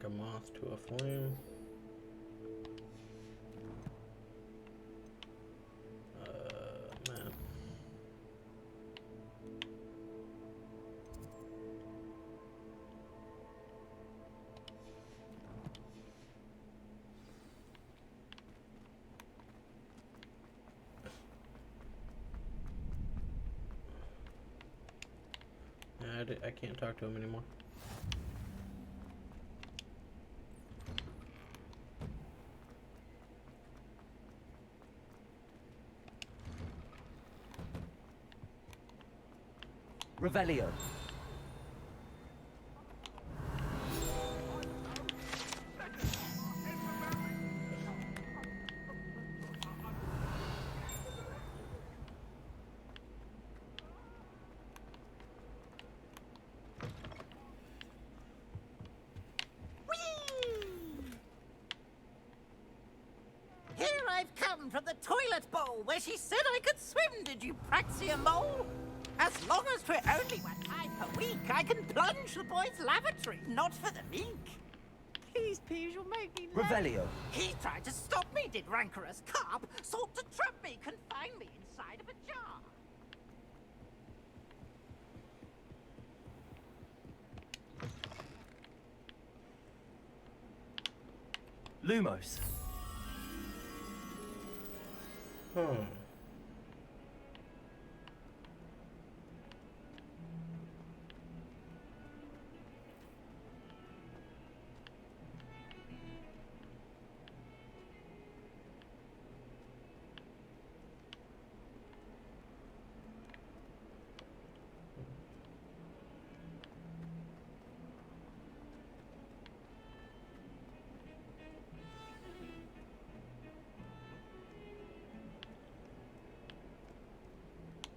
Like a moth to a flame. Man. I can't talk to him anymore. Revelio. Here I've come from the toilet bowl where she said I could swim, did you Praxia mole? As long as for only 1 time per week, I can plunge the boy's lavatory, not for the meek. Please, please, you'll make me laugh. Revelio. He tried to stop me, did rancorous carp, sought to trap me, confine me inside of a jar. Lumos.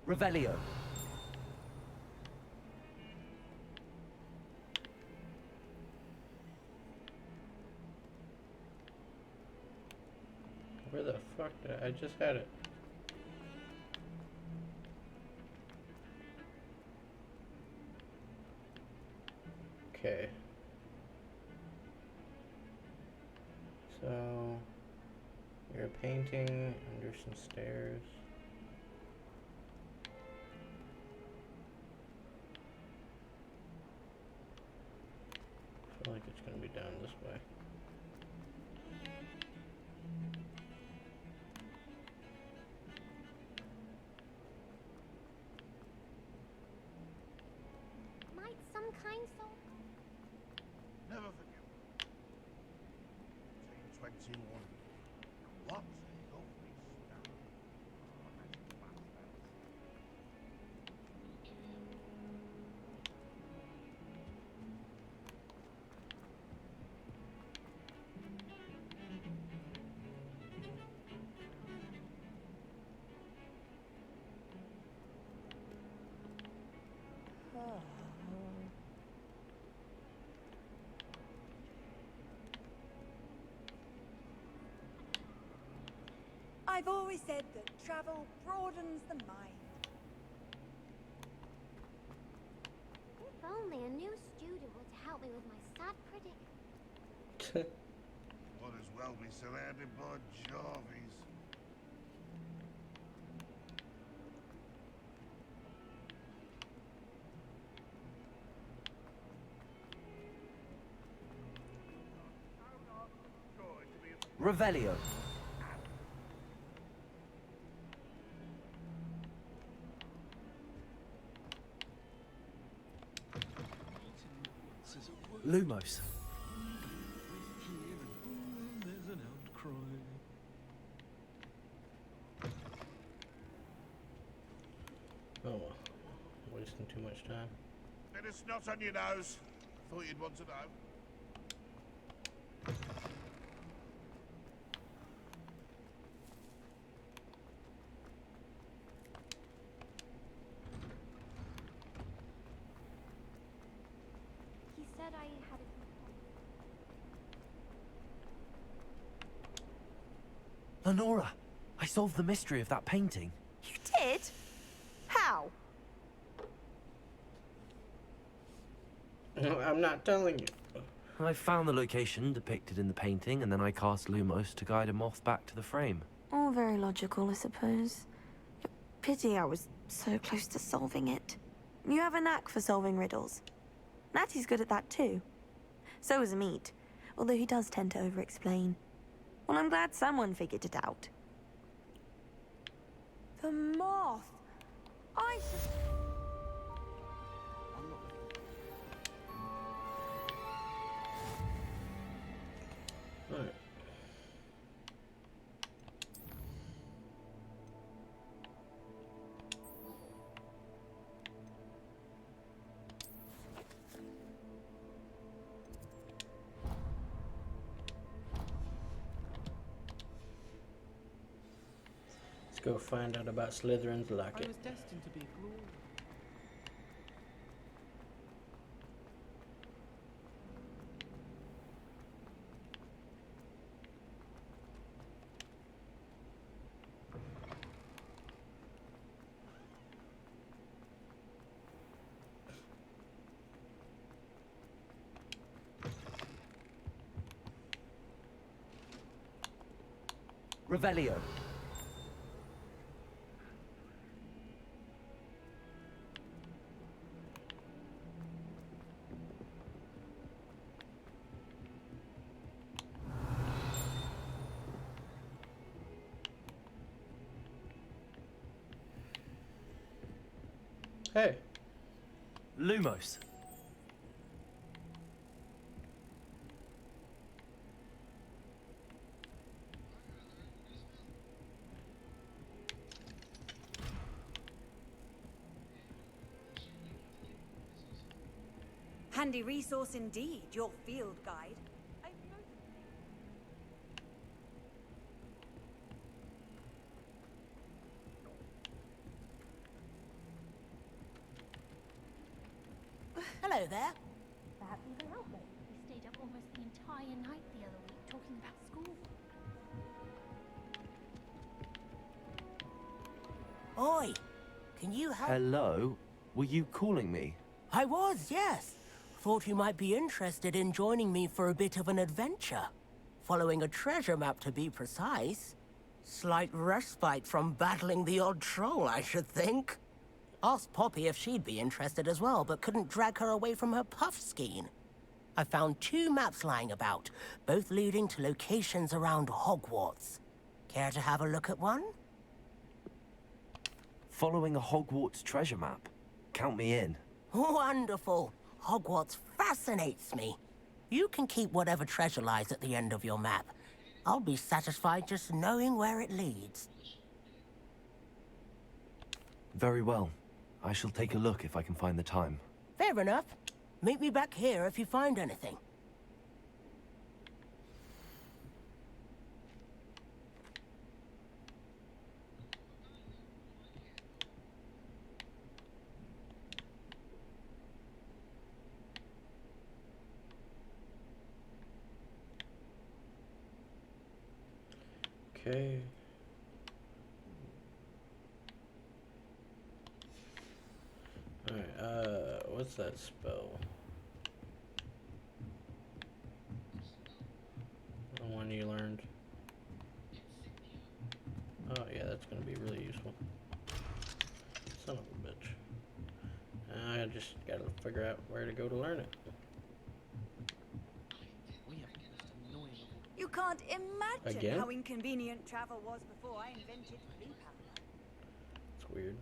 Revelio. Where the fuck did I just had it? Okay. So you're painting under some stairs. I feel like it's gonna be down this way. Might some kind soul? Never forget. 1921. What? Lovely stuff. Oh, that's bastards. I've always said that travel broadens the mind. If only a new student would help me with my sad predicament. Might as well be surrounded by Jarvies. Revelio. Lumos. There's an outcry. Oh well. Wasting too much time. Bit of snot on your nose. Thought you'd want to know. He said I had a... Lenora, I solved the mystery of that painting. You did? How? No, I'm not telling you. I found the location depicted in the painting, and then I cast Lumos to guide a moth back to the frame. All very logical, I suppose. Pity I was so close to solving it. You have a knack for solving riddles. Natty's good at that too. So is Amit, although he does tend to over-explain. Well, I'm glad someone figured it out. The moth. I should... Alright. Let's go find out about Slytherin's I locket. was destined to be glorious. Revelio. Hey. Lumos. Handy resource indeed, your field guide. I've noticed... Hello there. Perhaps you can help me. We stayed up almost the entire night the other week talking about school. Oi, can you help? Hello? Were you calling me? I was, yes. Thought you might be interested in joining me for a bit of an adventure. Following a treasure map, to be precise. Slight respite from battling the odd troll, I should think. Asked Poppy if she'd be interested as well, but couldn't drag her away from her puff skein. I found 2 maps lying about, both leading to locations around Hogwarts. Care to have a look at one? Following a Hogwarts treasure map. Count me in. Wonderful. Hogwarts fascinates me. You can keep whatever treasure lies at the end of your map. I'll be satisfied just knowing where it leads. Very well. I shall take a look if I can find the time. Fair enough. Meet me back here if you find anything. Okay. Alright, what's that spell? The one you learned. Oh yeah, that's gonna be really useful. Son of a bitch. I just gotta figure out where to go to learn it. We have the most annoying of all. You can't imagine Again? how inconvenient travel was before I invented flea powder. It's weird.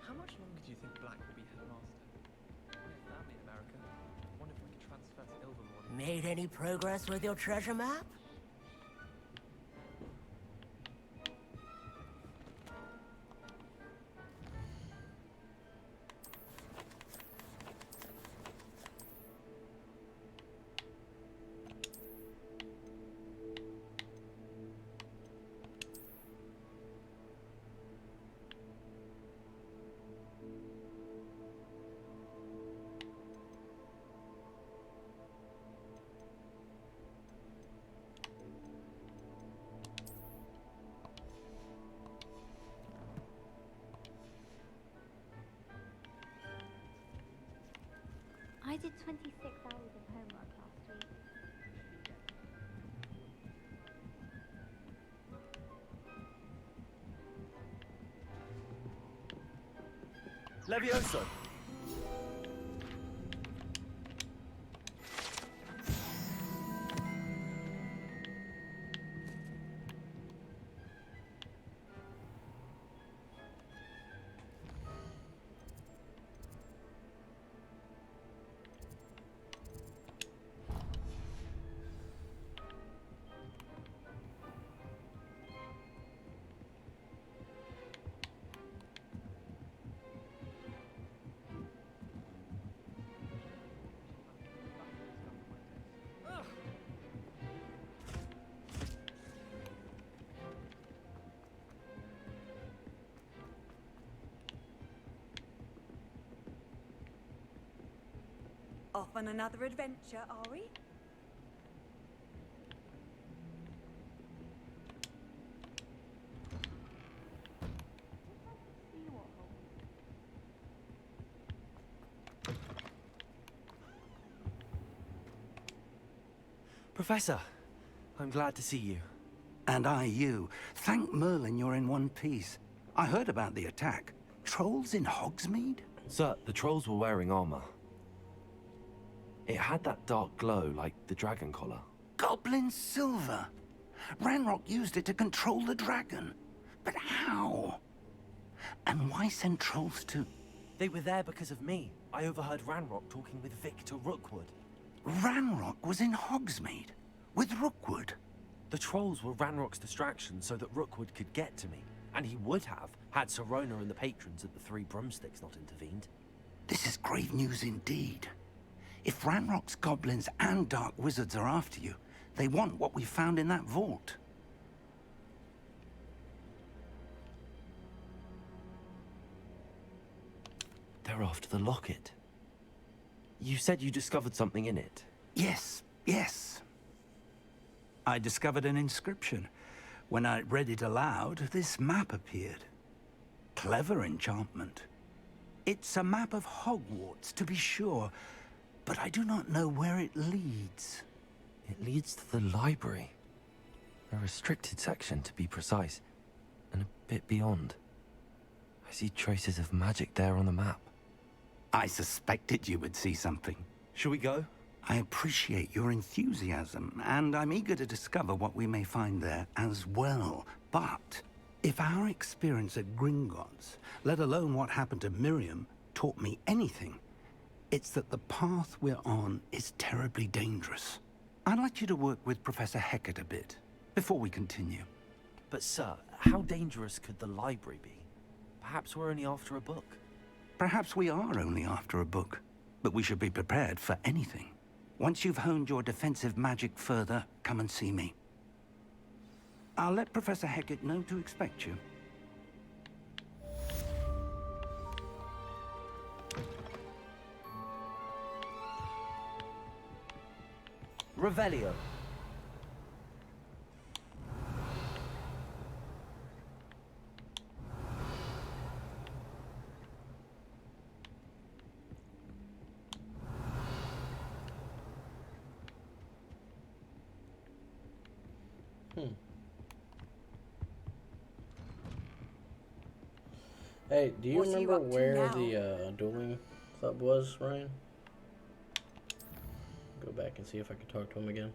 How much longer do you think Black will be headmaster? We have family in America. Wonder if we could transfer to Ilvermorny. Made any progress with your treasure map? did 26 hours of homework last week. Levioso! Off on another adventure, are we? Professor, I'm glad to see you. And I you. Thank Merlin you're in one piece. I heard about the attack. Trolls in Hogsmeade? Sir, the trolls were wearing armor. It had that dark glow like the dragon collar. Goblin silver. Ranrock used it to control the dragon. But how? And why send trolls to... They were there because of me. I overheard Ranrock talking with Victor Rookwood. Ranrock was in Hogsmeade? With Rookwood? The trolls were Ranrock's distraction so that Rookwood could get to me. And he would have, had Sirona and the patrons at the Three Broomsticks not intervened. This is grave news indeed. If Ranrock's goblins and dark wizards are after you, they want what we found in that vault. They're after the locket. You said you discovered something in it. Yes, yes. I discovered an inscription. When I read it aloud, this map appeared. Clever enchantment. It's a map of Hogwarts, to be sure, but I do not know where it leads. It leads to the library. A restricted section, to be precise, and a bit beyond. I see traces of magic there on the map. I suspected you would see something. Shall we go? I appreciate your enthusiasm, and I'm eager to discover what we may find there as well. But if our experience at Gringotts, let alone what happened to Miriam, taught me anything, it's that the path we're on is terribly dangerous. I'd like you to work with Professor Hecat a bit, before we continue. But sir, how dangerous could the library be? Perhaps we're only after a book. Perhaps we are only after a book, but we should be prepared for anything. Once you've honed your defensive magic further, come and see me. I'll let Professor Hecat know to expect you. Revelio. Hey, do you What are you remember up to where now? the dueling club was, Ryan? Go back and see if I could talk to him again.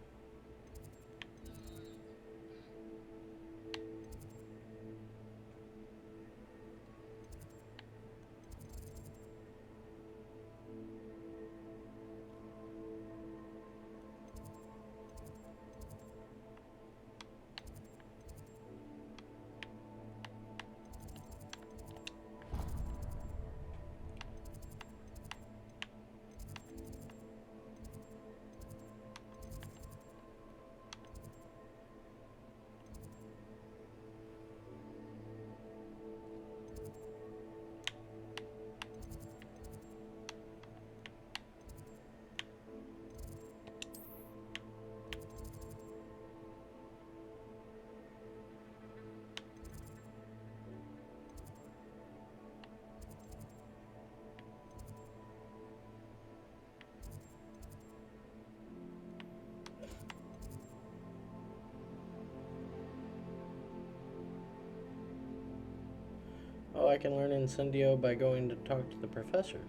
I can learn Incendio by going to talk to the professor.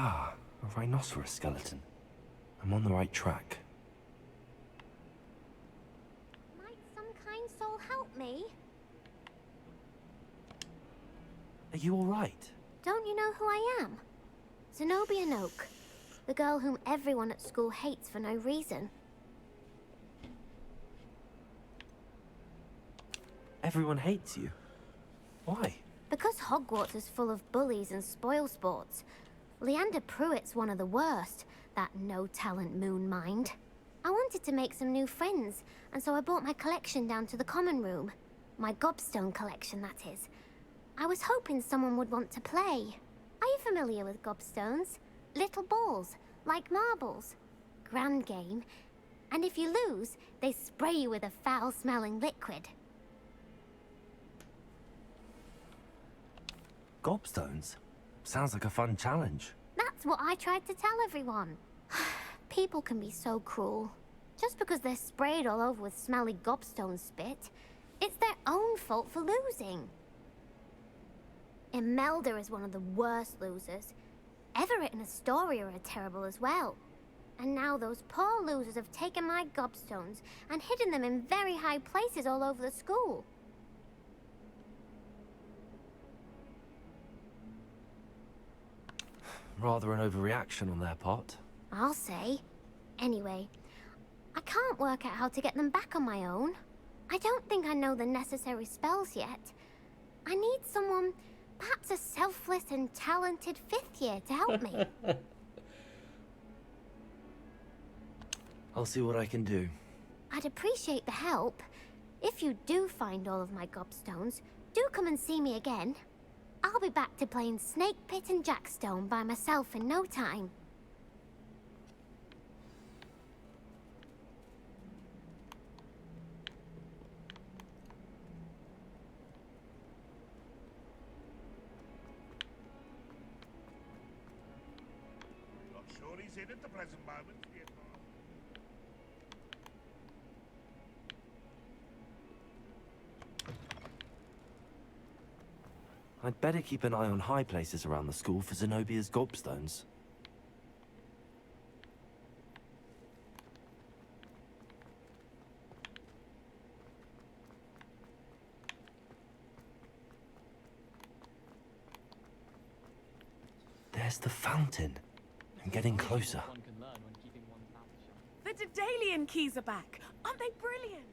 Ah, a rhinoceros skeleton. I'm on the right track. Might some kind soul help me? Are you all right? Don't you know who I am? Zenobia Noak, the girl whom everyone at school hates for no reason. Everyone hates you. Why? Because Hogwarts is full of bullies and spoilsports. Leander Pruitt's one of the worst, that no-talent moon mind. I wanted to make some new friends, and so I brought my collection down to the common room. My gobstone collection, that is. I was hoping someone would want to play. Are you familiar with gobstones? Little balls, like marbles. Grand game. And if you lose, they spray you with a foul-smelling liquid. Gobstones? Sounds like a fun challenge. That's what I tried to tell everyone. People can be so cruel. Just because they're sprayed all over with smelly gobstone spit, it's their own fault for losing. Imelda is one of the worst losers. Everett and Astoria are terrible as well. And now those poor losers have taken my gobstones and hidden them in very high places all over the school. Rather an overreaction on their part. I'll say. Anyway, I can't work out how to get them back on my own. I don't think I know the necessary spells yet. I need someone, perhaps a selfless and talented fifth year to help me. I'll see what I can do. I'd appreciate the help. If you do find all of my gobstones, do come and see me again. I'll be back to playing Snake Pit and Jackstone by myself in no time. Not sure he's in at the present moment. I'd better keep an eye on high places around the school for Zenobia's gobstones. There's the fountain. I'm getting closer. One can learn when keeping one's mouth shut. The Daedalian keys are back. Aren't they brilliant?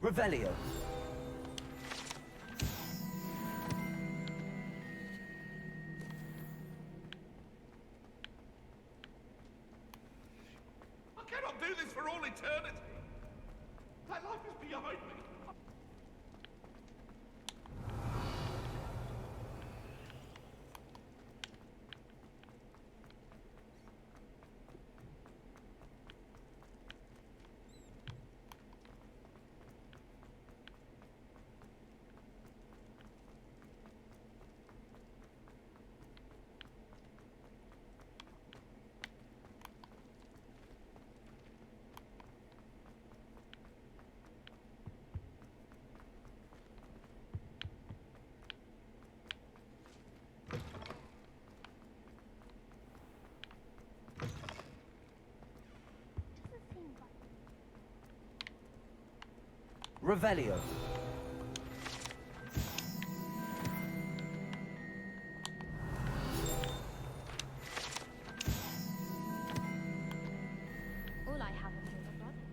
Revelio. I cannot do this for all eternity. My life is behind me. Revelio. All I have is your brothers.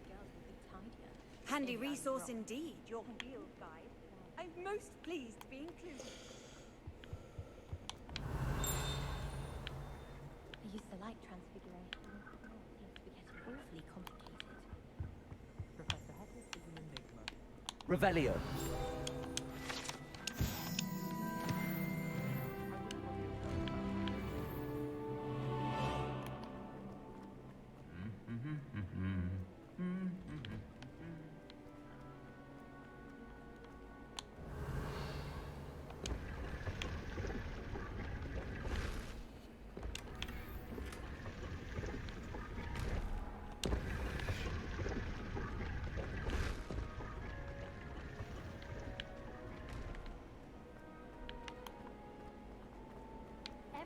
Girls will be tidier. Handy resource indeed, your field guide. I'm most pleased to be included. I used the light transfiguration. Now it seems to be getting awfully complicated. Professor Hogwarts is an enigma. Revelio.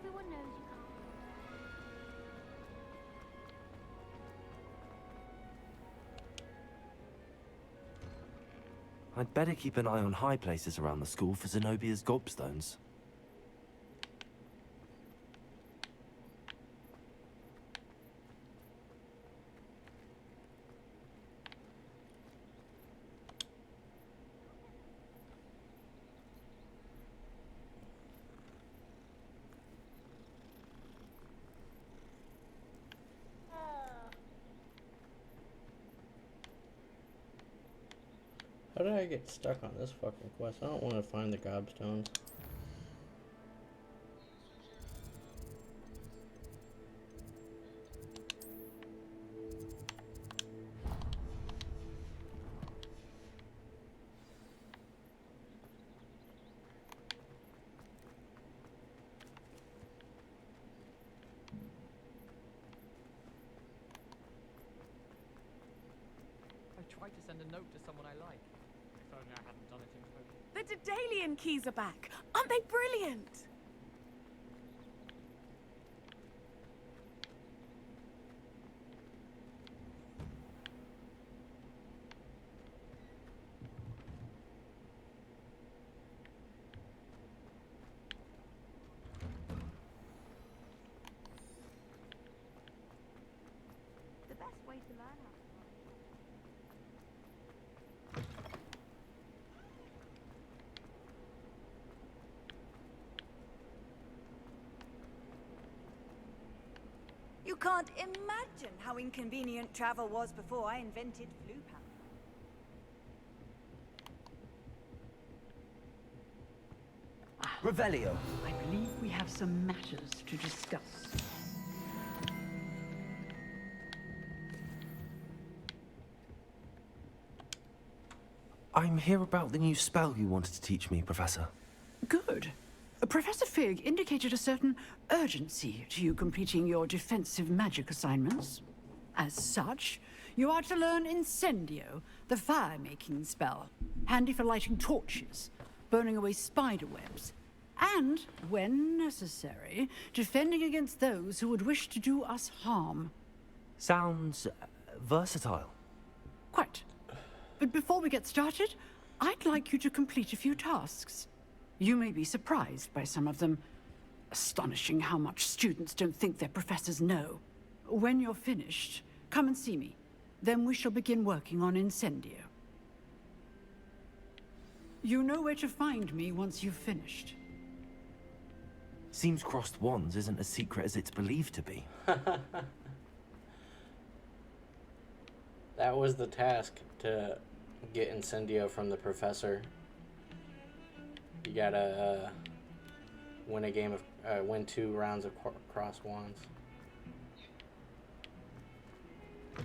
Everyone knows you can't. I'd better keep an eye on high places around the school for Zenobia's gobstones. How did I get stuck on this fucking quest? I don't want to find the gobstones. I tried to send a note to someone I like. If only I hadn't done it in person. The Daedalian keys are back. Aren't they brilliant? The best way to learn how to You can't imagine how inconvenient travel was before I invented flu power. Revelio. I believe we have some matters to discuss. I'm here about the new spell you wanted to teach me, Professor. Good. Professor Fig indicated a certain urgency to you completing your defensive magic assignments. As such, you are to learn Incendio, the fire-making spell, handy for lighting torches, burning away spider webs, and, when necessary, defending against those who would wish to do us harm. Sounds versatile. Quite. But before we get started, I'd like you to complete a few tasks. You may be surprised by some of them. Astonishing how much students don't think their professors know. When you're finished, come and see me. Then we shall begin working on Incendio. You know where to find me once you've finished. Seems crossed wands isn't as secret as it's believed to be. That was the task, to get Incendio from the professor. You gotta win 2 rounds of cross wands.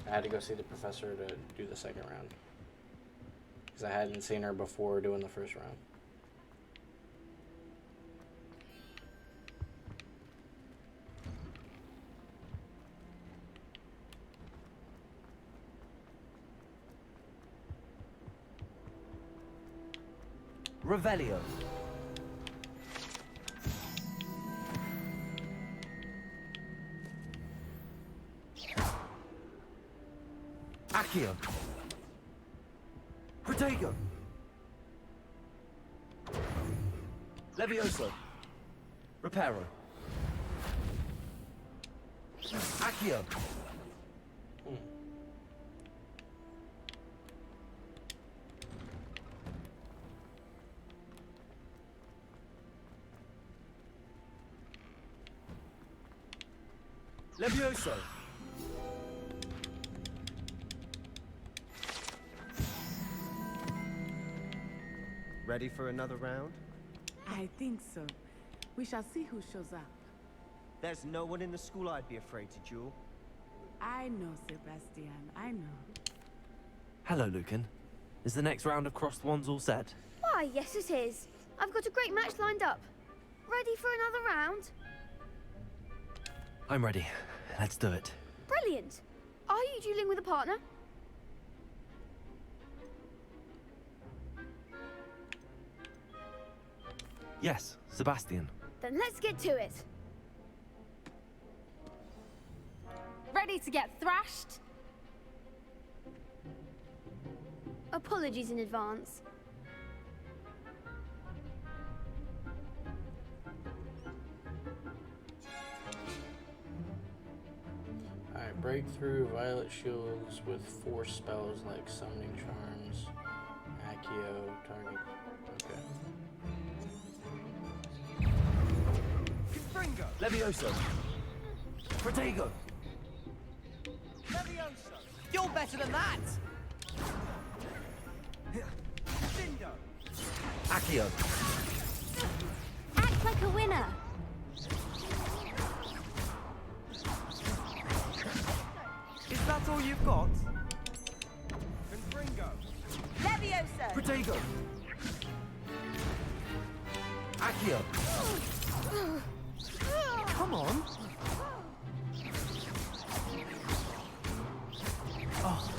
I had to go see the professor to do the second round, because I hadn't seen her before doing the first round. Revelio. Accio. Protego. Levioso. Reparo. Accio. Levioso. Ready for another round? I think so. We shall see who shows up. There's no one in the school I'd be afraid to duel. I know, Sebastian. I know. Hello, Lucan. Is the next round of crossed wands all set? Why, yes it is. I've got a great match lined up. Ready for another round? I'm ready. Let's do it. Brilliant. Are you dueling with a partner? Yes, Sebastian. Then let's get to it. Ready to get thrashed? Apologies in advance. Alright, break through violet shields with force spells like summoning charms, Accio, target. Okay. Levioso. Protego. Levioso! You're better than that! Accio. Act like a winner. Is that all you've got? Levioso! Protego. Accio. Come on. Oh,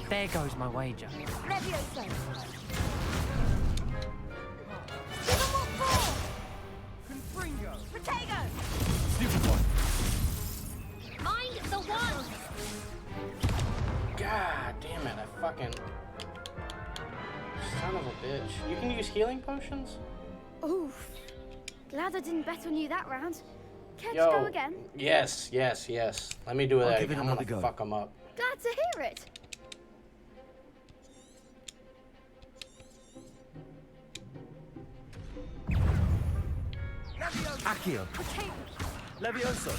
there goes my wager. Levioso! Protego! Stupid one. Mind the one. God damn it, I fucking... Son of a bitch. You can use healing potions? Oof. Glad I didn't bet on you that round. Care to Yo, go again? yes. Let me do I'll that give it again. I'm another gonna go. fuck them up. Glad to hear it. Accio. Levioso.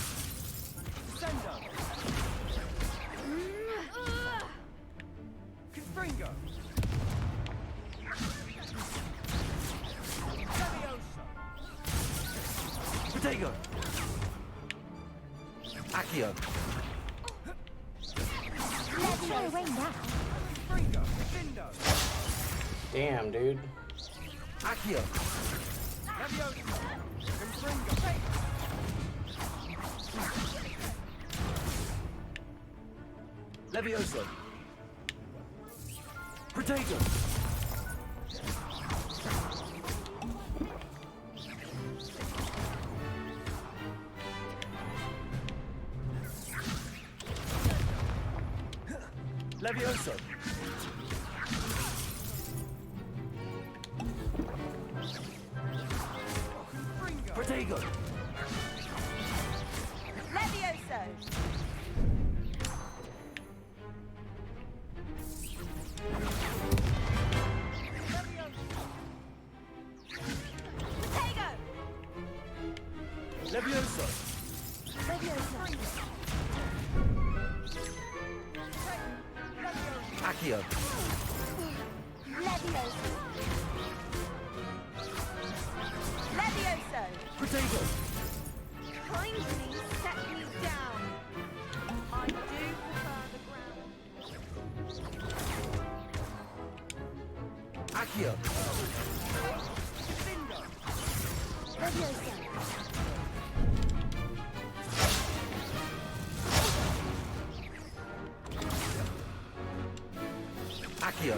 Confringo! Protego. Accio. Let's go away now. Confringo! Findo! Damn, dude. Accio. Levioso! Confringo! Levioso. Protego. Levioso. Protego. Levioso! Accio. Levioso. Levioso. Potato. Kindly set me down. I do prefer the ground. Accio. Levioso. Accio.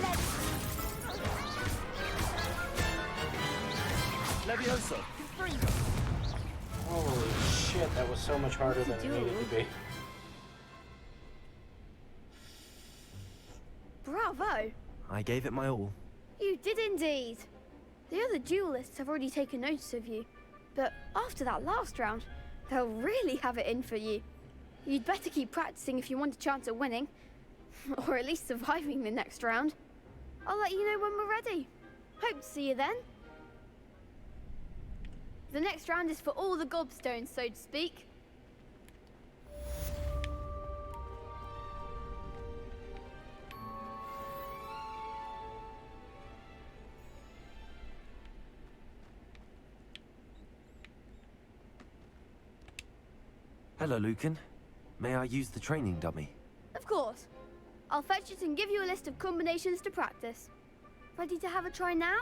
Levioso. Holy shit, that was so much harder than it needed to be. Bravo! I gave it my all. You did indeed. The other duelists have already taken notice of you, but after that last round, they'll really have it in for you. You'd better keep practicing if you want a chance at winning, or at least surviving the next round. I'll let you know when we're ready. Hope to see you then. The next round is for all the gobstones, so to speak. Hello, Lucan. May I use the training dummy? Of course. I'll fetch it and give you a list of combinations to practice. Ready to have a try now?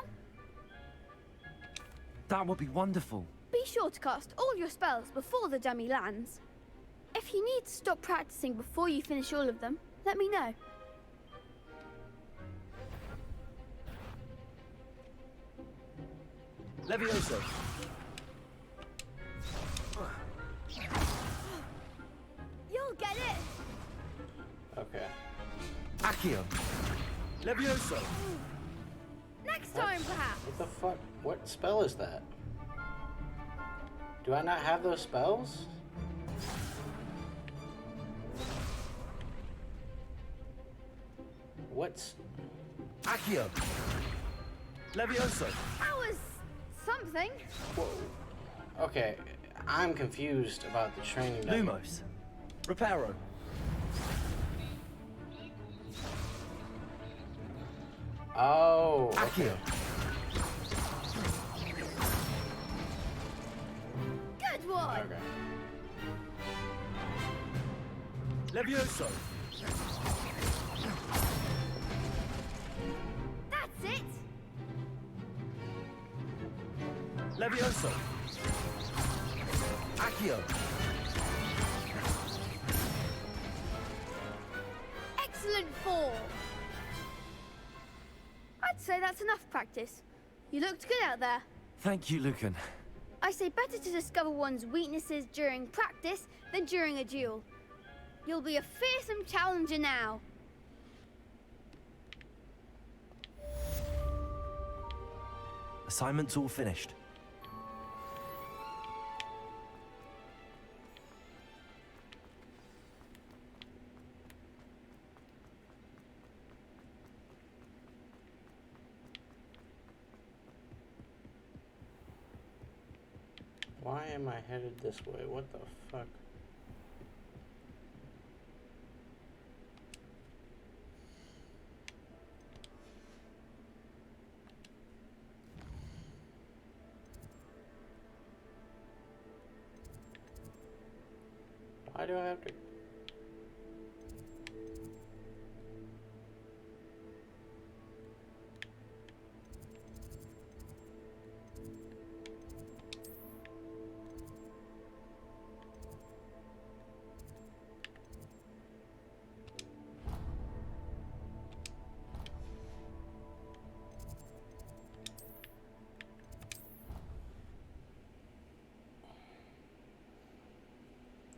That would be wonderful. Be sure to cast all your spells before the dummy lands. If you need to stop practicing before you finish all of them, let me know. Levioso. You'll get it! Okay. Accio. Levioso. Next time, perhaps! What the fuck? What spell is that? Do I not have those spells? What's... Accio. Levioso. That was something. Whoa. Okay, I'm confused about the training dummy. Lumos. Reparo. Oh, okay. Accio. Good one! Okay. Levioso. That's it! Levioso. Accio. Excellent form! I'd say that's enough practice. You looked good out there. Thank you, Lucan. I say better to discover one's weaknesses during practice than during a duel. You'll be a fearsome challenger now. Assignment's all finished. Why am I headed this way? What the fuck? Why do I have to...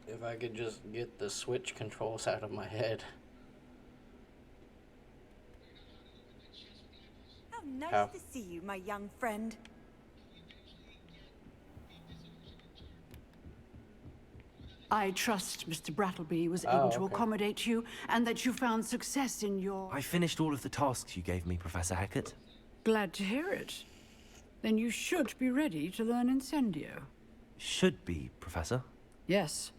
If I could just get the switch controls out of my head. How nice How? to see you, my young friend. I trust Mr. Brattleby was able to okay. accommodate you and that you found success in your... I finished all of the tasks you gave me, Professor Hackett. Glad to hear it. Then you should be ready to learn Incendio. Should be, Professor. Yes.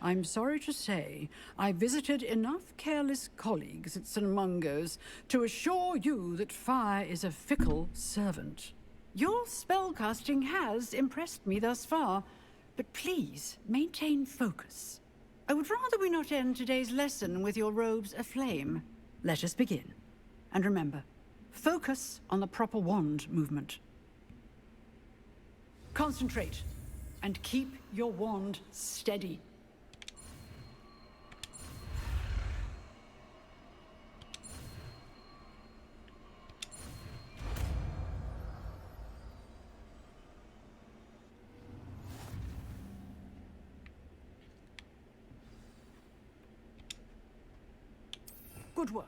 I'm sorry to say, I visited enough careless colleagues at St. Mungo's to assure you that fire is a fickle servant. Your spellcasting has impressed me thus far, but please maintain focus. I would rather we not end today's lesson with your robes aflame. Let us begin. And remember, focus on the proper wand movement. Concentrate, and keep your wand steady. Good work.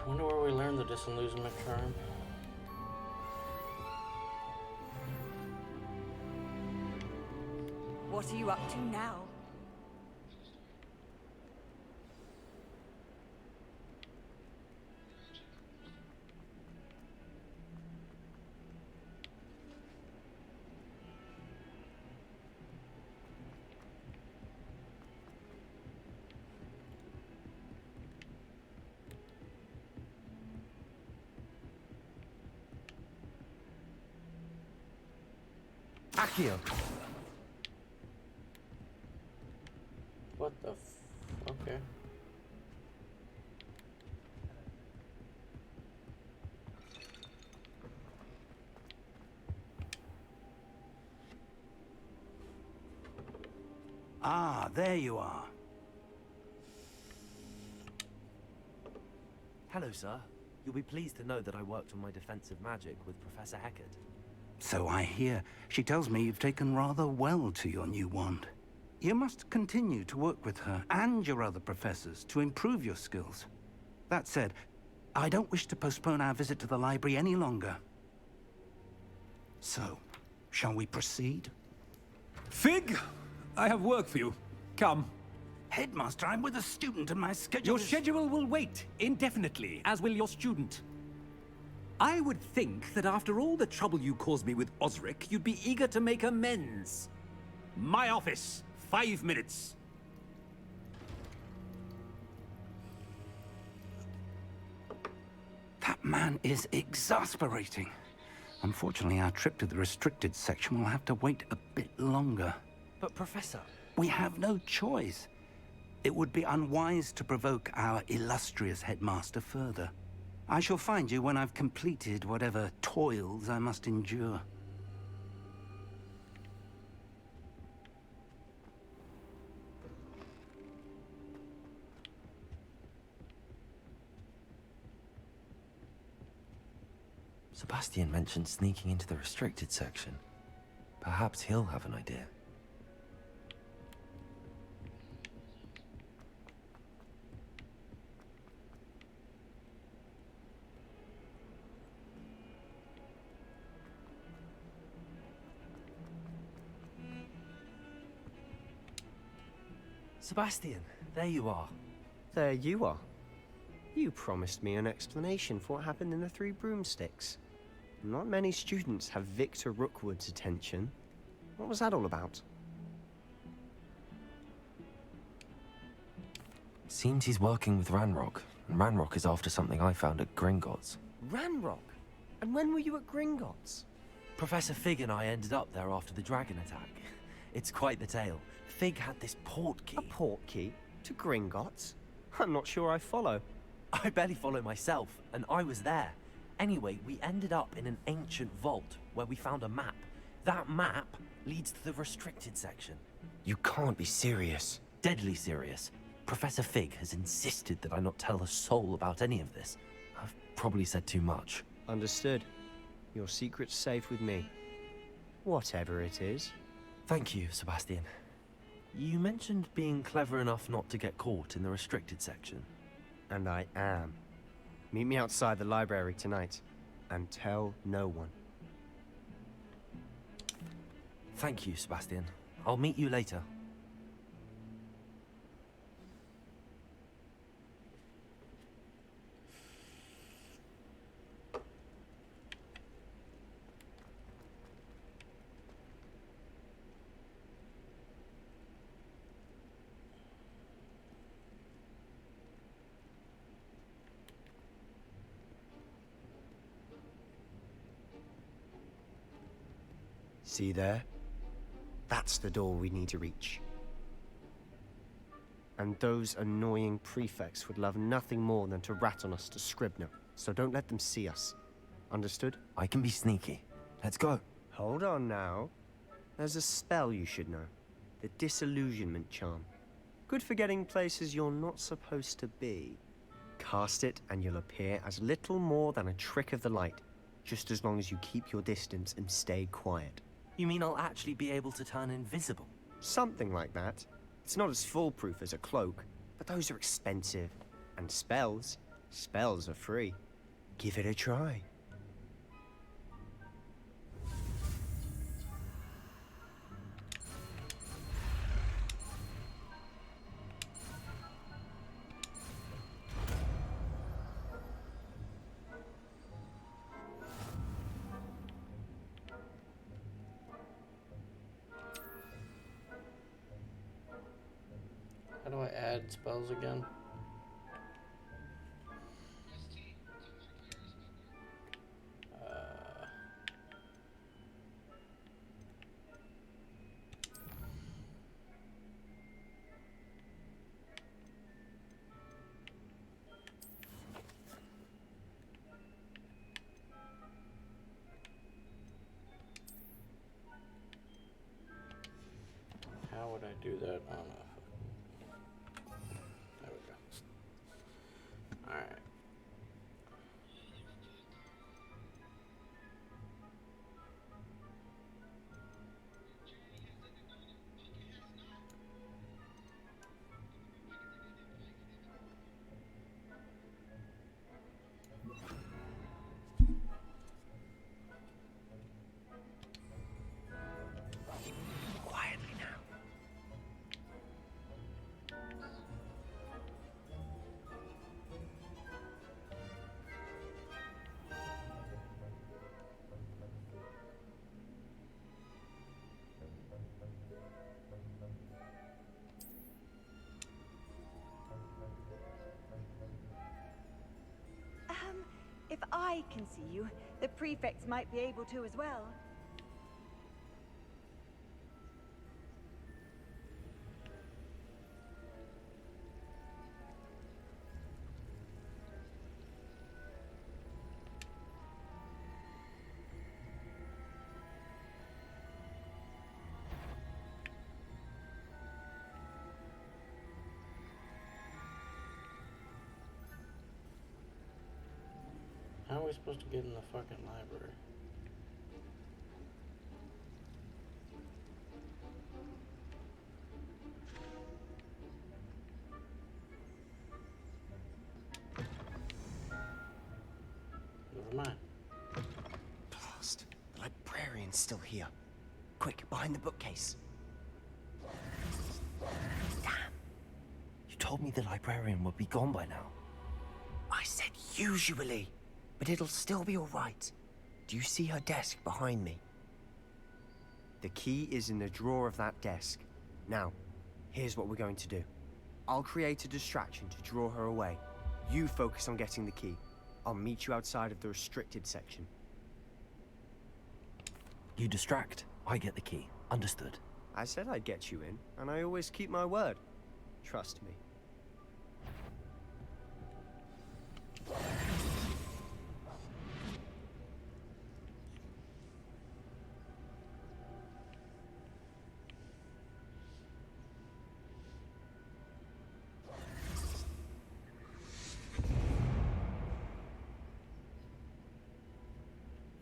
Wonder where we learned the disillusionment charm. What are you up to now? Accio! What the okay. Ah, there you are. Hello, sir. You'll be pleased to know that I worked on my defensive magic with Professor Heckard. So I hear. She tells me you've taken rather well to your new wand. You must continue to work with her and your other professors to improve your skills. That said, I don't wish to postpone our visit to the library any longer. So, shall we proceed? Fig, I have work for you. Come. Headmaster, I'm with a student and my schedule Your is... schedule will wait indefinitely, as will your student. I would think that after all the trouble you caused me with Osric, you'd be eager to make amends. My office, 5 minutes. That man is exasperating. Unfortunately, our trip to the restricted section will have to wait a bit longer. But, Professor... We have no choice. It would be unwise to provoke our illustrious headmaster further. I shall find you when I've completed whatever toils I must endure. Sebastian mentioned sneaking into the restricted section. Perhaps he'll have an idea. Sebastian, there you are. There you are. You promised me an explanation for what happened in the Three Broomsticks. Not many students have Victor Rookwood's attention. What was that all about? Seems he's working with Ranrock, and Ranrock is after something I found at Gringotts. Ranrock? And when were you at Gringotts? Professor Fig and I ended up there after the dragon attack. It's quite the tale. Fig had this port key. A port key? To Gringotts? I'm not sure I follow. I barely follow myself, and I was there. Anyway, we ended up in an ancient vault where we found a map. That map leads to the restricted section. You can't be serious. Deadly serious. Professor Fig has insisted that I not tell a soul about any of this. I've probably said too much. Understood. Your secret's safe with me. Whatever it is. Thank you, Sebastian. You mentioned being clever enough not to get caught in the restricted section. And I am. Meet me outside the library tonight, and tell no one. Thank you, Sebastian. I'll meet you later. See there? That's the door we need to reach. And those annoying prefects would love nothing more than to rat on us to Scribner, so don't let them see us. Understood? I can be sneaky. Let's go. Hold on now. There's a spell you should know. The Disillusionment Charm. Good for getting places you're not supposed to be. Cast it and you'll appear as little more than a trick of the light, just as long as you keep your distance and stay quiet. You mean I'll actually be able to turn invisible? Something like that. It's not as foolproof as a cloak, but those are expensive. And spells are free. Give it a try. How do I add spells again? How would I do that on a... There we go. Alright. Quietly now. If I can see you, the prefects might be able to as well. How are we supposed to get in the fucking library? Never mind. Blast. The librarian's still here. Quick, behind the bookcase. You told me the librarian would be gone by now. I said usually, but it'll still be all right. Do you see her desk behind me? The key is in the drawer of that desk. Now, here's what we're going to do. I'll create a distraction to draw her away. You focus on getting the key. I'll meet you outside of the restricted section. You distract, I get the key. Understood. I said I'd get you in, and I always keep my word. Trust me.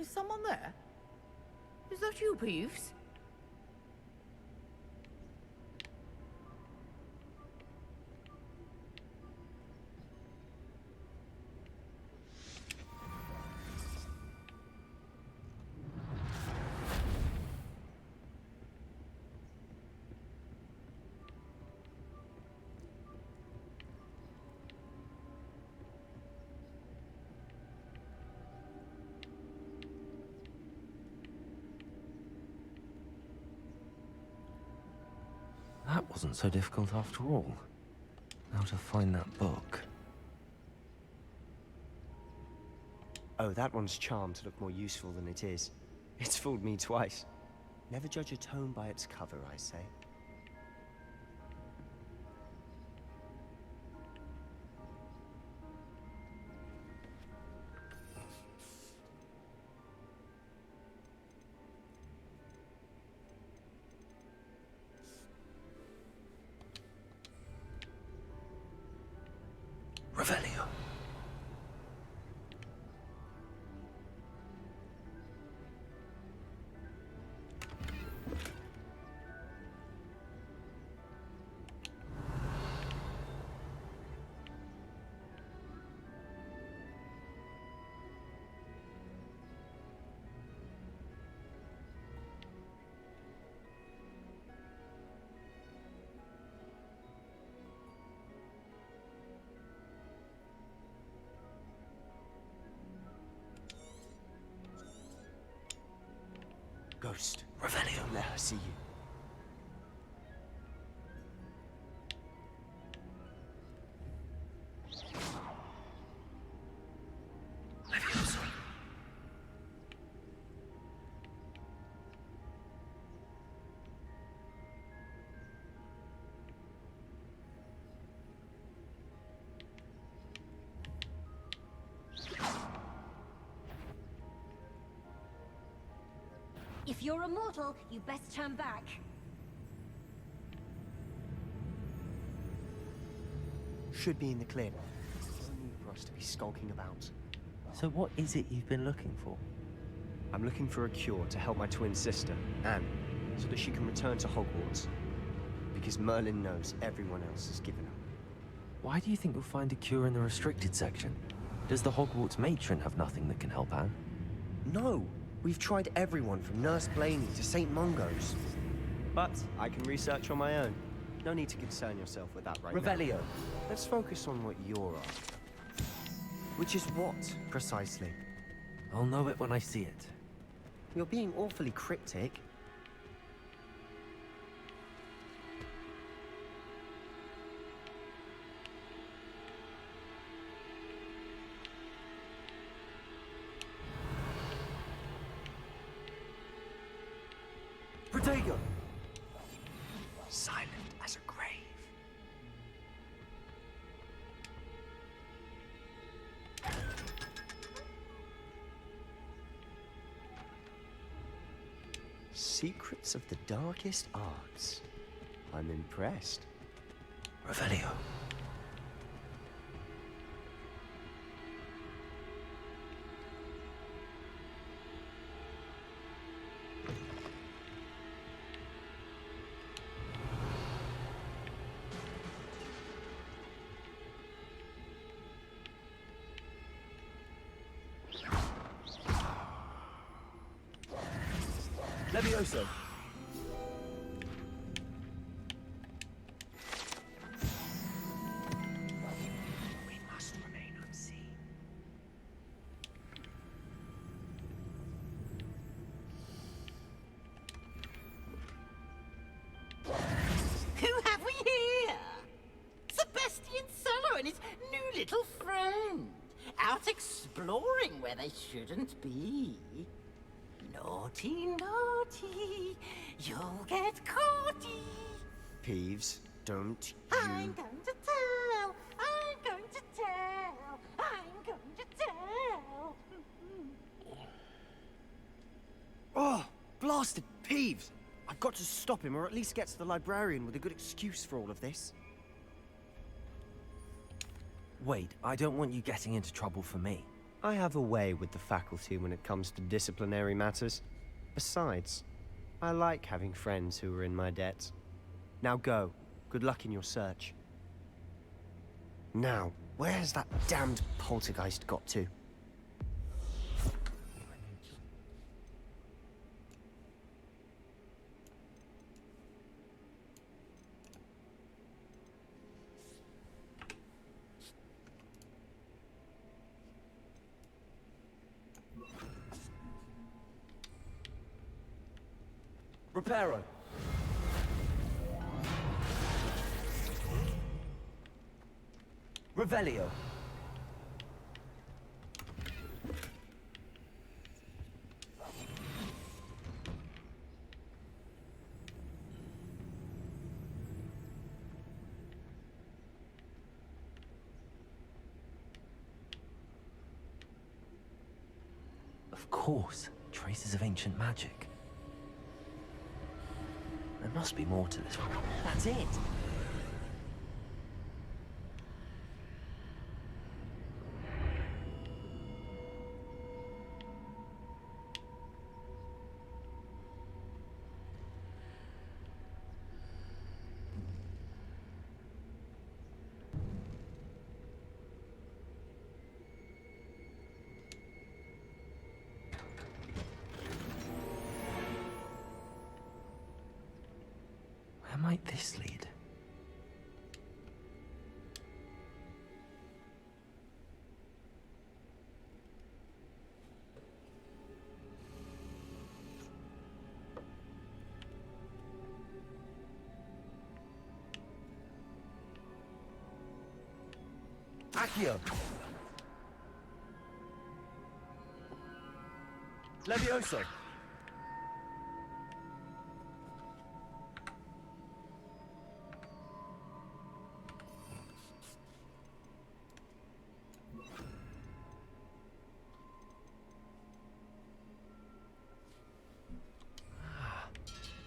Is someone there? Is that you, Peeves? That wasn't so difficult after all. Now to find that book. Oh, that one's charmed to look more useful than it is. It's fooled me twice. Never judge a tome by its cover, I say. Revelio. Ghost. Revelio. Let her see you. Levioso. If you're a mortal, you best turn back. Should be in the clear. No need for us to be skulking about. So what is it you've been looking for? I'm looking for a cure to help my twin sister, Anne, so that she can return to Hogwarts. Because Merlin knows everyone else has given up. Why do you think you'll find a cure in the restricted section? Does the Hogwarts matron have nothing that can help Anne? No! We've tried everyone from Nurse Blaney to St. Mungo's. But I can research on my own. No need to concern yourself with that right Revelio. now. Let's focus on what you're after. Which is what, precisely? I'll know it when I see it. You're being awfully cryptic. Protego! Silent as a grave. Secrets of the darkest arts. I'm impressed. Revelio. Levioso. We must remain unseen. Who have we here? Sebastian Cello and his new little friend. Out exploring where they shouldn't be. Naughty, naughty, you'll get caughty. Peeves, don't I'm going to tell, I'm going to tell, I'm going to tell. Oh, blasted Peeves! I've got to stop him, or at least get to the librarian with a good excuse for all of this. Wait, I don't want you getting into trouble for me. I have a way with the faculty when it comes to disciplinary matters. Besides, I like having friends who are in my debt. Now go. Good luck in your search. Now, where has that damned poltergeist got to? Reparo. Revelio. Of course, traces of ancient magic. There must be more to this one. That's it. Where might this lead? Accio. Levioso.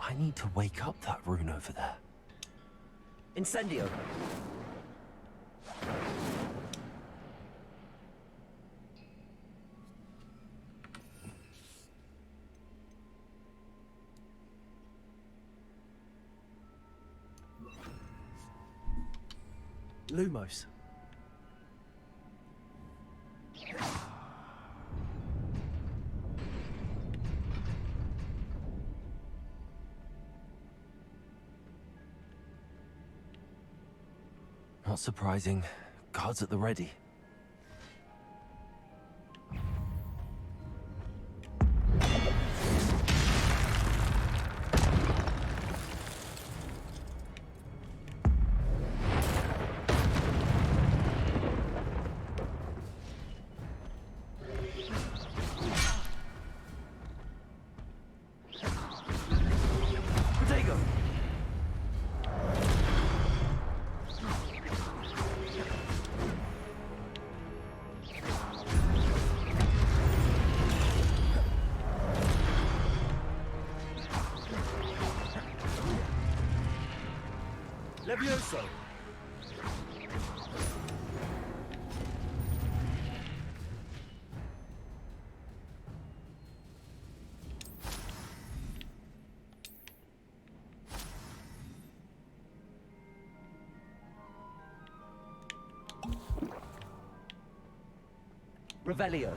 I need to wake up that rune over there. Incendio. Lumos. Not surprising. Guards at the ready. Protego. Levioso. Revelio.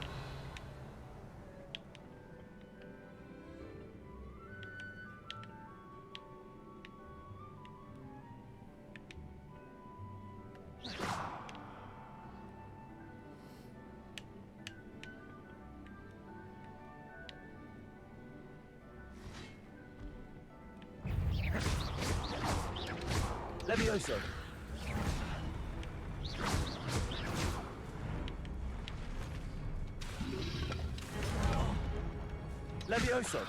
Levioso. Levioso.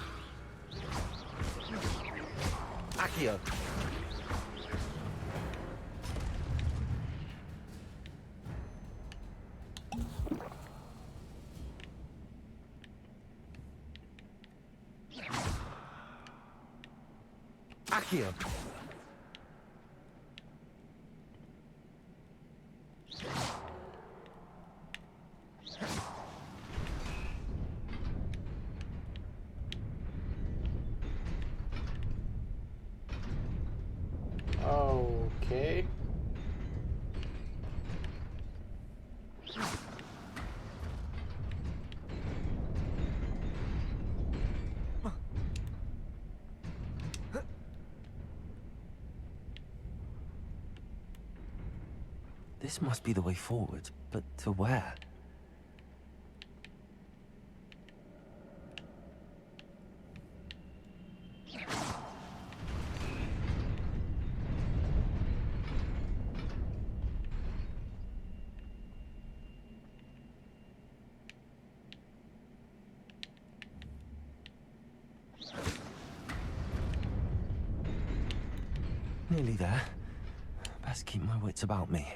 Accio. Accio. This must be the way forward, but to where? Nearly there. Best keep my wits about me.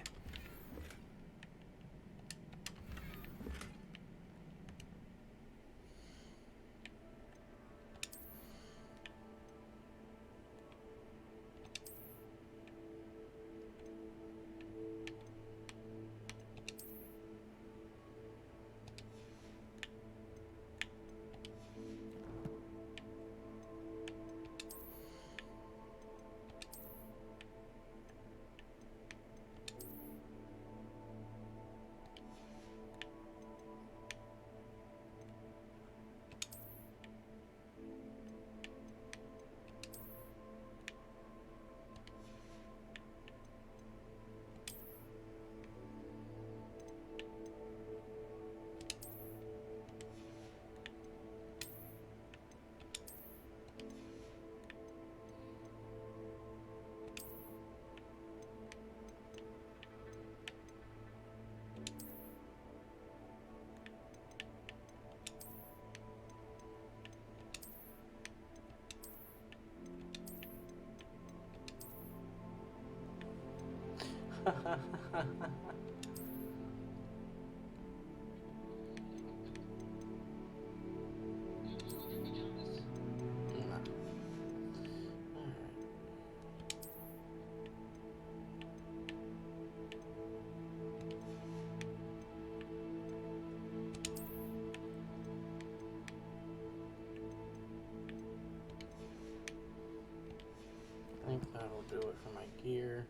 I think that'll do it for my gear.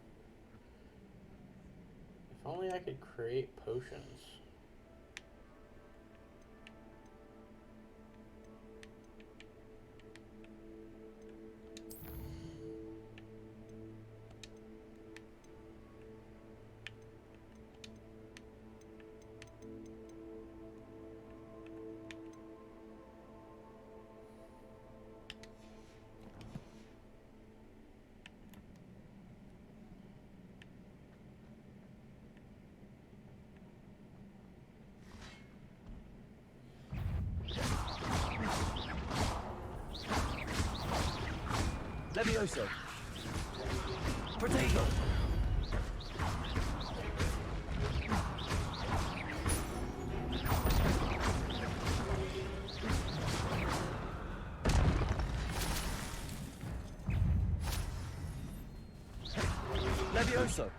If only I could create potions. Levioso. Protego. Levioso.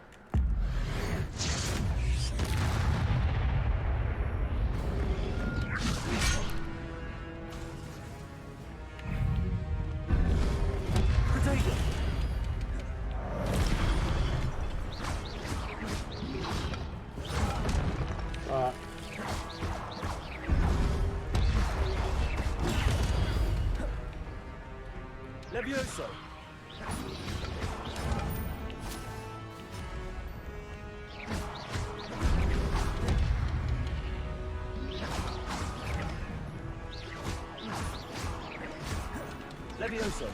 Levioso.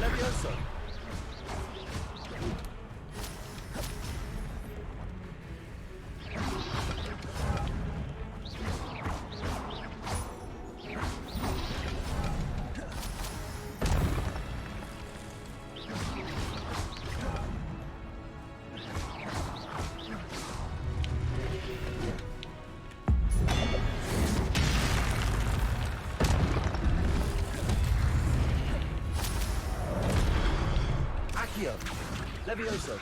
Levioso. Levioso. Levioso.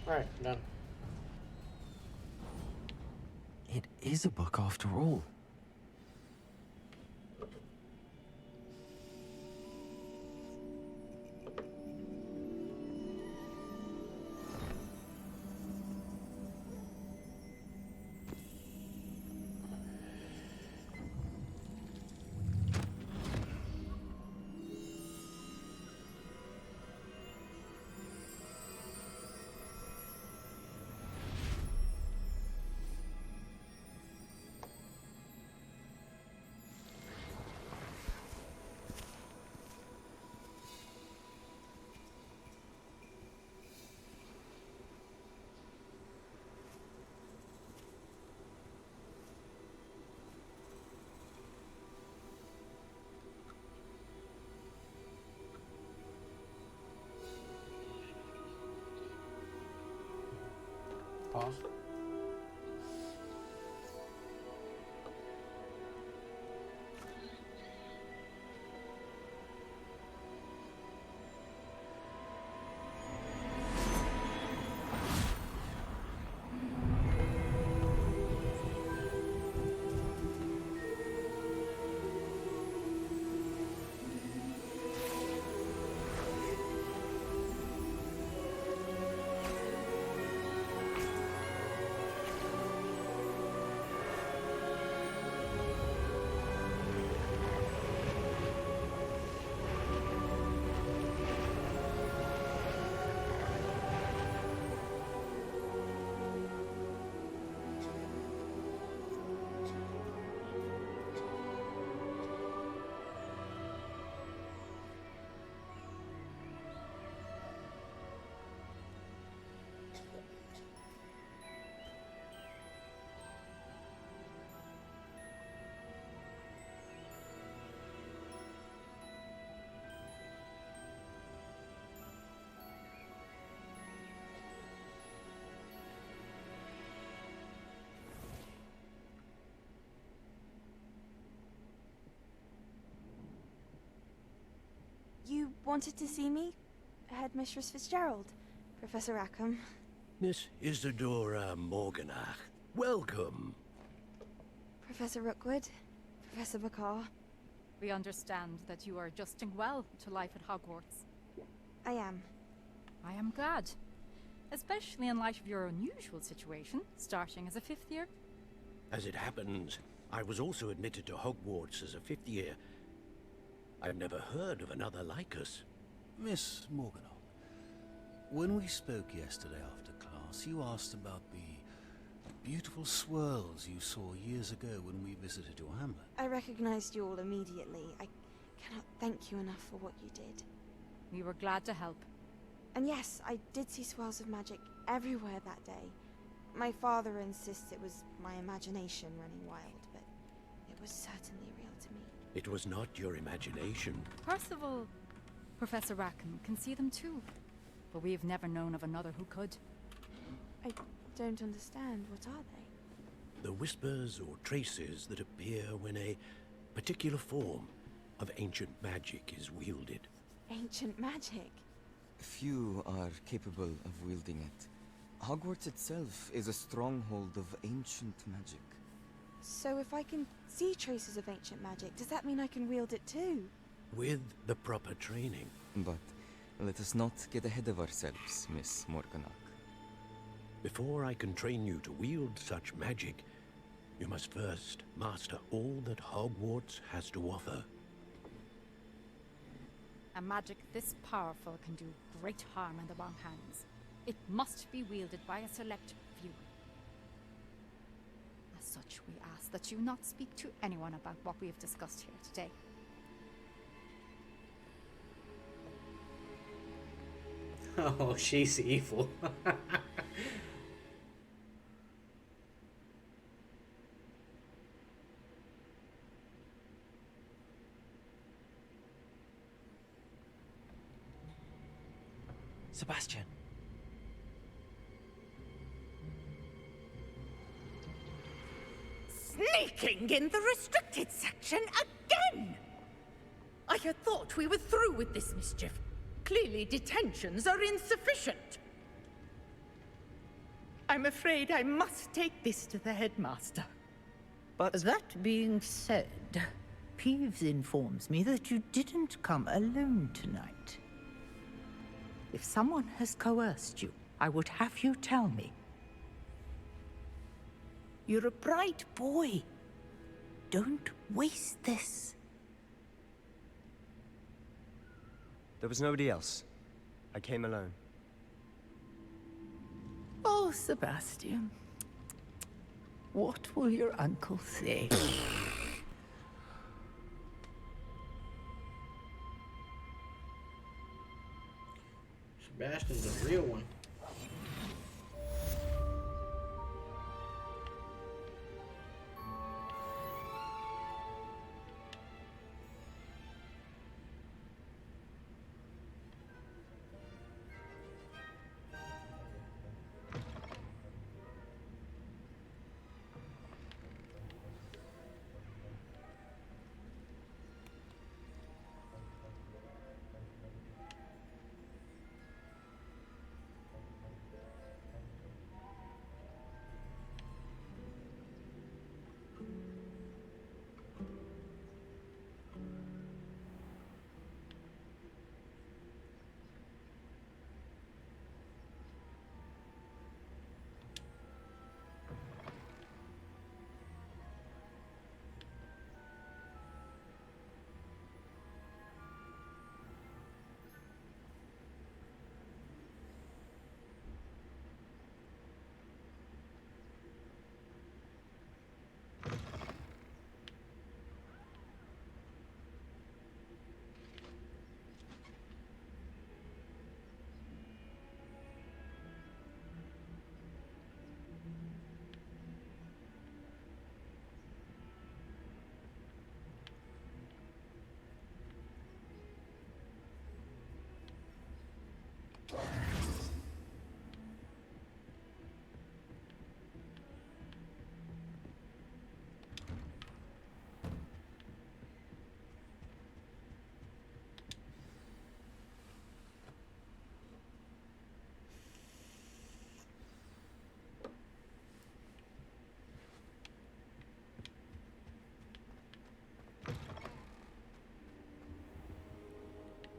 Right, done. It is a book after all. Aw. You wanted to see me? Headmistress Fitzgerald, Professor Rackham. Miss Isadora Morganach, welcome. Professor Rookwood, Professor Bakar. We understand that you are adjusting well to life at Hogwarts. I am. I am glad. Especially in light of your unusual situation, starting as a 5th year. As it happens, I was also admitted to Hogwarts as a 5th year. I've never heard of another like us. Miss Morganach, when we spoke yesterday after class, you asked about the beautiful swirls you saw years ago when we visited your hamlet. I recognized you all immediately. I cannot thank you enough for what you did. We were glad to help. And yes, I did see swirls of magic everywhere that day. My father insists it was my imagination running wild, but it was certainly real to me. It was not your imagination. Percival, Professor Rackham can see them too. But we have never known of another who could. I don't understand. What are they? The whispers or traces that appear when a particular form of ancient magic is wielded. Ancient magic? Few are capable of wielding it. Hogwarts itself is a stronghold of ancient magic. So if I can see traces of ancient magic, does that mean I can wield it too? With the proper training. But let us not get ahead of ourselves, Miss Morganach. Before I can train you to wield such magic, you must first master all that Hogwarts has to offer. A magic this powerful can do great harm in the wrong hands. It must be wielded by a select few. As such, we ask that you not speak to anyone about what we have discussed here today. Oh, she's evil. Sebastian. Sneaking in the restricted section again! I had thought we were through with this mischief. Clearly detentions are insufficient. I'm afraid I must take this to the headmaster. But that being said, Peeves informs me that you didn't come alone tonight. If someone has coerced you, I would have you tell me. You're a bright boy. Don't waste this. There was nobody else. I came alone. Oh, Sebastian. What will your uncle say? Sebastian's a real one.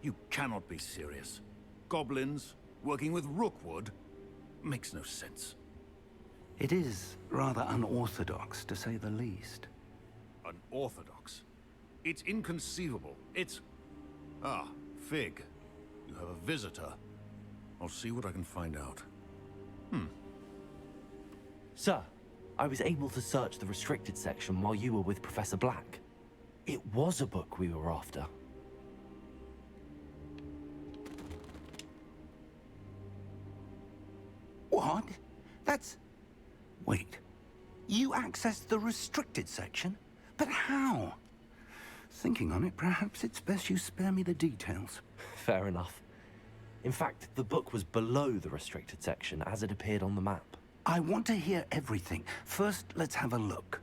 You cannot be serious. Goblins working with Rookwood? Makes no sense. It is rather unorthodox, to say the least. Unorthodox? It's inconceivable. It's... Ah, Fig. You have a visitor. I'll see what I can find out. Sir, I was able to search the restricted section while you were with Professor Black. It was a book we were after. What? That's... Wait. You accessed the restricted section? But how? Thinking on it, perhaps it's best you spare me the details. Fair enough. In fact, the book was below the restricted section as it appeared on the map. I want to hear everything. First, let's have a look.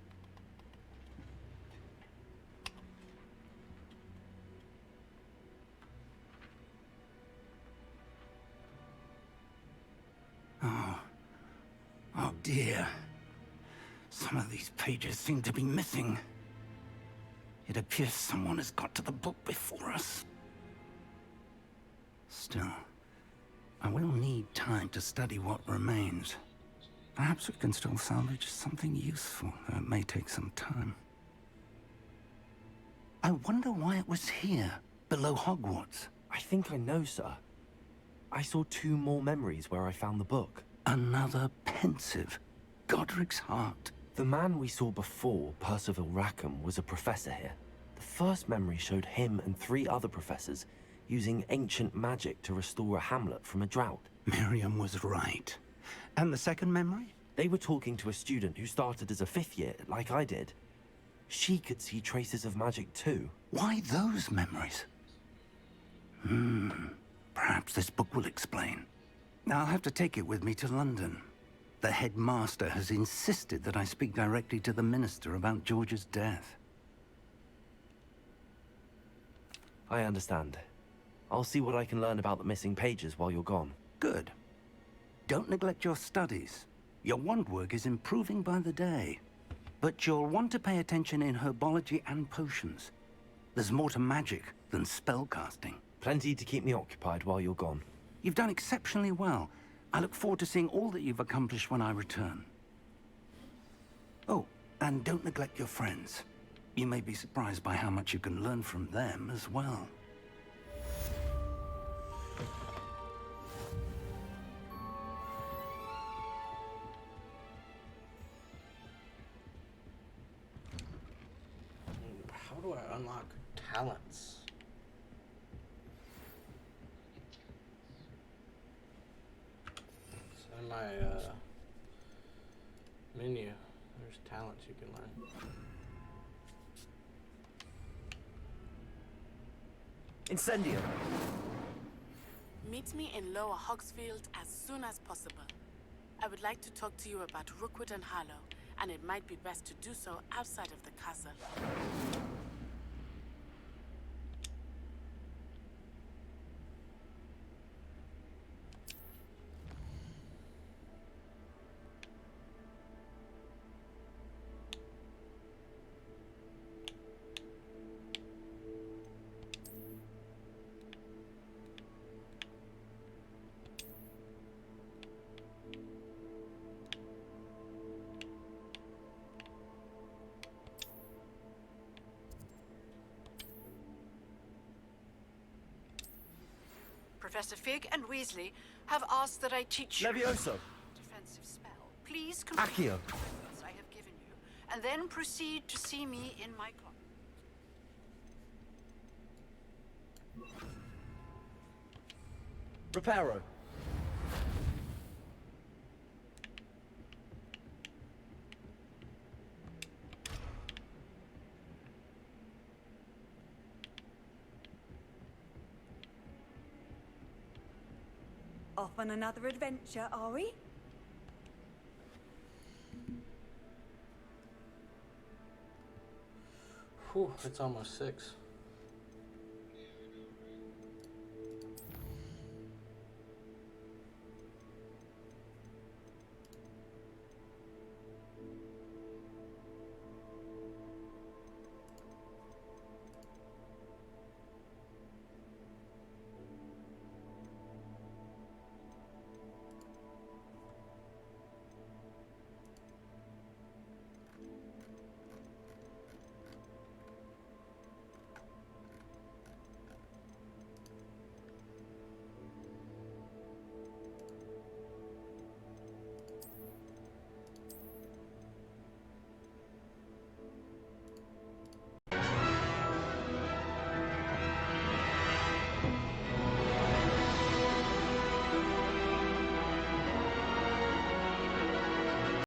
Oh dear. Some of these pages seem to be missing. It appears someone has got to the book before us. Still, I will need time to study what remains. Perhaps we can still salvage something useful, though it may take some time. I wonder why it was here, below Hogwarts. I think I know, sir. I saw 2 more memories where I found the book. Another pensive. Godric's heart. The man we saw before, Percival Rackham, was a professor here. The first memory showed him and 3 other professors using ancient magic to restore a hamlet from a drought. Miriam was right. And the second memory? They were talking to a student who started as a 5th year, like I did. She could see traces of magic too. Why those memories? Perhaps this book will explain. I'll have to take it with me to London. The headmaster has insisted that I speak directly to the minister about George's death. I understand. I'll see what I can learn about the missing pages while you're gone. Good. Don't neglect your studies. Your wand work is improving by the day. But you'll want to pay attention in herbology and potions. There's more to magic than spellcasting. Plenty to keep me occupied while you're gone. You've done exceptionally well. I look forward to seeing all that you've accomplished when I return. Oh, and don't neglect your friends. You may be surprised by how much you can learn from them as well. How do I unlock talents? It's in my menu. There's talents you can learn. Incendio! Meet me in Lower Hogsfield as soon as possible. I would like to talk to you about Rookwood and Harlow, and it might be best to do so outside of the castle. Professor Fig and Weasley have asked that I teach you Levioso! defensive spell. Please complete Accio! the words I have given you, and then proceed to see me in my closet. Reparo! Off on another adventure, are we? Whew, it's almost 6.